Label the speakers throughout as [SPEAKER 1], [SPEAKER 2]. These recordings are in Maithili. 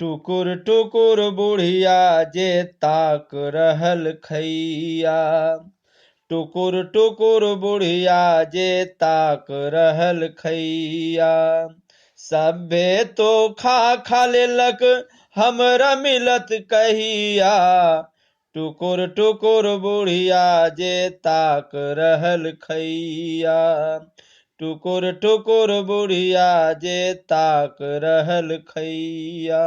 [SPEAKER 1] टुकुर टुकुर बुढ़िया जे ताक रहल खैया। टुकुर टुकुर बुढ़िया जे ताक रहल खैया। सभे तो खा खा लेलक हमरा मिलत कहिया। टुकुर टुकुर बुढ़िया जे ताक रहल खैया। टुकुर टुकुर बुढ़िया जे ताक रहल खैया।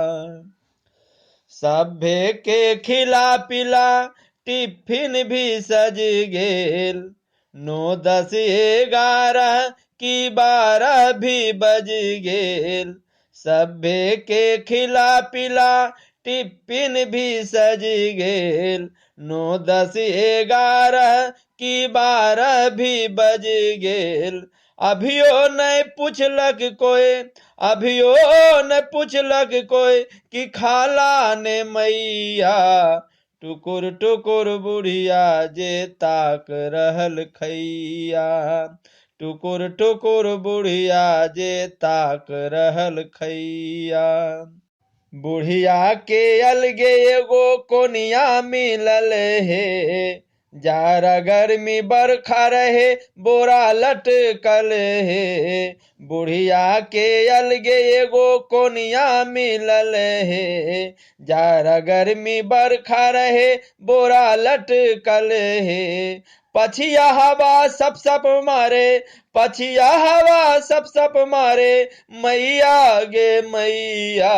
[SPEAKER 1] सभे के खिला पिला टिफिन भी सज गेल। 9 10 11 की 12 भी बज गेल। सभे के खिला पिला टिफिन भी सज गेल। 9 10 11 की 12 भी बज गेल। अभियो नहीं पूछलक कोई, अभियो न पूछलक कोई कि खाला ने मैया। टुकुर टुकुर बुढ़िया जे ताक रहल खैया। टुकुर टुकुर बुढ़िया जे ताक रहल खैया। बुढ़िया के अलगे एगो कोनिया मिलल हे। जाड़ा गर्मी बरखा रहे बोरा लटकल हे। बुढ़िया के अलगे एगो कोनिया मिलल हे। जाड़ा गर्मी बरखा रहे बोरा लटकल हे। पछिया हवा सप सप मारे, पछिया हवा सप सप मारे, मैया गे मैया।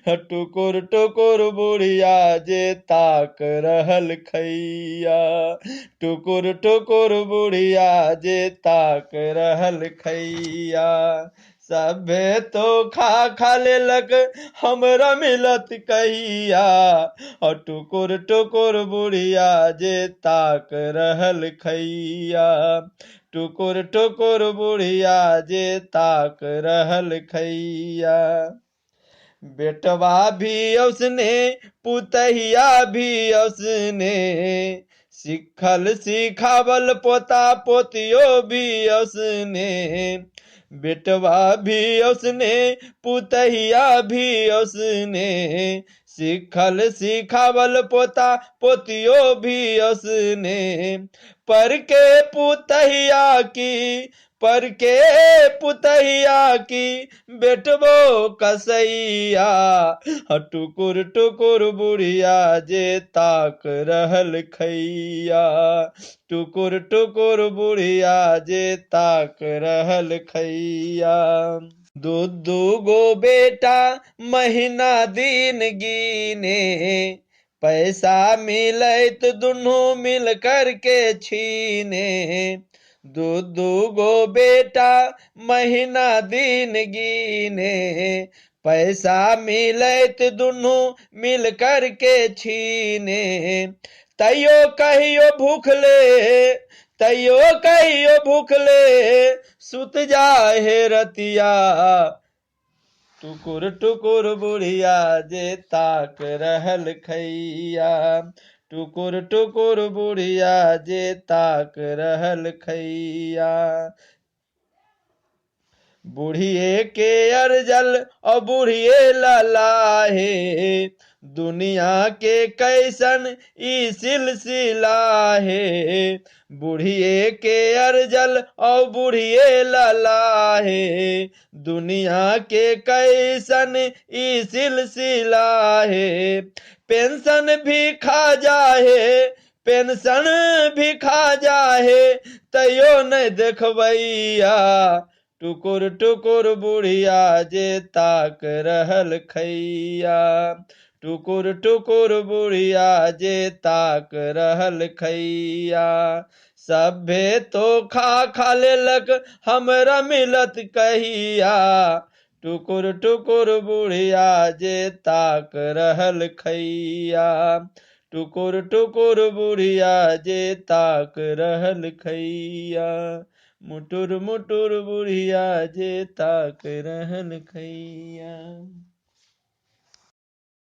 [SPEAKER 1] टुकुर टुकुर बुढ़िया जे ताक रहल खैया। टुकुर टुकुर बुढ़िया जे ताक रहल खैया। सभे तो खा खा लेलक हमरा मिलत कहिया। और टुकुर टुकुर बुढ़िया जे ताक रहल खैया। टुकुर टुकुर बुढ़िया जे ताक रहल खैया। बेटवा भी उसने पुतहिया भी उसने। सिखल सिखावल पोता पोतियो भी उसने। बेटवा भी उसने पुतहिया भी उसने। सिखल सिखावल पोता पोतियो भी उसने। पर के पुतहिया की, पर के पुतहिया की बेटबो कसैया। टुकुर टुकुर बुढ़िया जे ताक रहल खैया। टुकुर टुकुर बुढ़िया जे ताक रहल खैया। दू गो बेटा महीना दिन गिने। पैसा मिलत दुनू मिल कर के छीने। दू गो बेटा महीना दिन गिने। पैसा मिलत दुनू मिल कर के छीने। तैयो कहियो भूखले, तैयो कहियो भूखले सुत जाहे रतिया। टुकुर टुकुर बुढ़िया जे ताक रहल खैया। टुकुर टुकुर बुढ़िया जे ताक रहल खैया। बुढ़िए के अरजल और बुढ़िए ललाहे। दुनिया के कैसन ई सिलसिला है। बुढ़िए के अरजल और बुढ़िए ललाहे। दुनिया के कैसन ई सिलसिला है। पेंशन भी खा जाहे, पेंशन भी खा जाहे, तैयो नहीं देखबैया। टुकुर टुकुर बुढ़िया जे ताक रहल खैया। टुकुर टुकुर बुढ़िया जे ताक रहल खैया। सभे तो खा खा लेलक हमरा मिलत कहिया। टुकुर टुकुर बुढ़िया जे ताक रहल खैया। टुकुर टुकुर बुढ़िया जे ताक रहल खैया। मुटुर मुटुर बुढ़िया जे ताक रहल खैया।